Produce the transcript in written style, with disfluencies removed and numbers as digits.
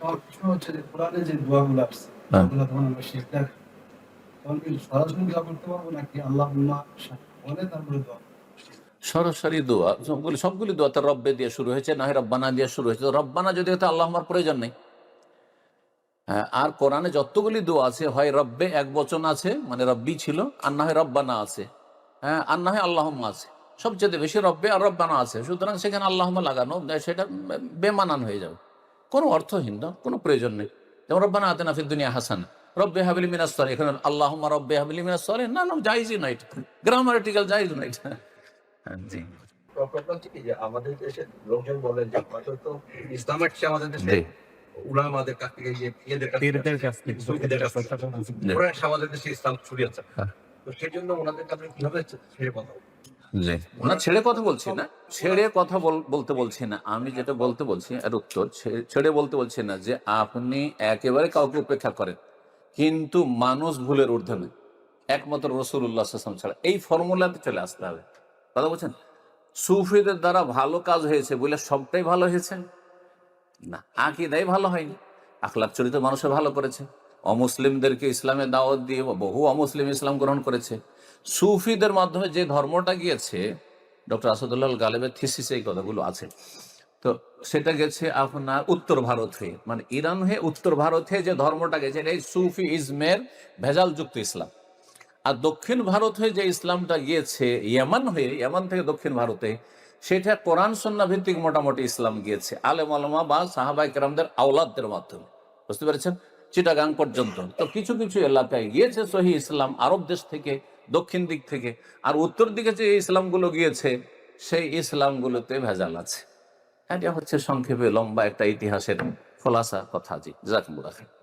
আমার প্রশ্ন হচ্ছে যে কোরআনে যে দোয়াগুলো আসছে, হ্যাঁ। ওগুলো তখন আমরা শিখলে তখন কি সরাসরি দোয়া করতে পারবো নাকি আল্লাহুম্মা বলে তারপরে দোয়া? সরাসরি দোয়া সবগুলি দোয়া তো রব্বে দিয়ে শুরু হয়েছে, না হয় রব্বানা দিয়ে শুরু হয়েছে। তো রব্বানা যদি হতো আল্লাহ আমার প্রয়োজন নেই। হ্যাঁ, আর কোরআনে যতগুলি দোয়া আছে হয় রব্বে এক বচন আছে মানে রব্বি ছিল, আর না হয় রব্বানা আছে, হ্যাঁ, আর না হয় আল্লাহম্মা আছে। সবচেয়ে বেশি রব্বে আর রব্বানা আছে, সুতরাং সেখানে আল্লাহম্মা লাগানো সেটা বেমানান হয়ে যাবে, কোনো অর্থহীন না, কোনো প্রয়োজন নেই। যেমন রব্বানা আতিনা ফিদ দুনিয়া হাসানা, রব্বে হাবিলি মিনাস সালিহিন, এখানে আল্লাহুম্মা রব্বে হাবিলি মিনাস সালিহিন, না জায়েজই না, এটা গ্রামাটিক্যাল জায়েজ না এটা। হ্যাঁ, জি প্রবলেম হচ্ছে কি যে আমাদের দেশের লোকজন বলেন যে আমাদের তো ইসলাম আসছে আমাদের দেশে জি উলামাদের কাছ থেকে, যে পীরদের কাছ থেকে, সুফিদের কাছ থেকে। জি ওরা এসে আমাদের দেশে ইসলাম ছড়িয়েছে। হ্যাঁ। তো সেই জন্য ওনাদের কাছে কিভাবে ছেড়ে কথা বলবো? জি না, ছেড়ে কথা বলছি না, ছেড়ে কথা বলতে বলছি না। আমি যেটা বলতে বলছি এর উত্তর, ছেড়ে বলতে বলছি না যে আপনি একেবারে কাউকে উপেক্ষা করেন, কিন্তু মানুষ ভুলের ঊর্ধ্বে নয়, একমাত্র রাসূলুল্লাহ সাল্লাল্লাহু আলাইহি ওয়াসাল্লাম ছাড়া। এই ফর্মুলাতে চলে আসতে হবে। কথা বলছেন, সুফিদের দ্বারা ভালো কাজ হয়েছে বলে সবটাই ভালো হয়েছে না, আকীদাই ভালো হয়নি, আখলাক চরিত্র মানুষের ভালো করেছে, অমুসলিমদেরকে ইসলামে দাওয়াত দিয়ে বহু অমুসলিম ইসলাম গ্রহণ করেছে। সুফিদের মাধ্যমে যে ধর্মটা গিয়েছে, ডক্টর আসাদুল্লাহ গালেবের থিসিসে এই কথাগুলো আছে, তো সেটা গেছে আপনার উত্তর ভারত হয়ে, মানে ইরান হয়ে উত্তর ভারত হয়ে যে ধর্মটা গেছে, এটা এই সুফি ইজমের ভেজালযুক্ত ইসলাম। আর দক্ষিণ ভারত হয়ে যে ইসলামটা গিয়েছে ইয়ামান হয়ে, ইয়ামান থেকে দক্ষিণ ভারতে, সেটা কোরআন সুন্নাহ ভিত্তিক মোটামুটি ইসলাম গিয়েছে আলেম ওলামা বা সাহাবায়ে কেরামদের আওলাদদের মাধ্যমে। বুঝতে পেরেছেন, চিটাগাং পর্যন্ত। তো কিছু কিছু এলাকায় গিয়েছে সহি ইসলাম আরব দেশ থেকে, দক্ষিণ দিক থেকে। আর উত্তর দিকে যে ইসলামগুলো গিয়েছে সেই ইসলামগুলোতে ভেজাল আছে। এটা হচ্ছে সংক্ষেপে লম্বা একটা ইতিহাসের খোলাসা কথা। জি, জাযাকুমুল্লাহ খাইর।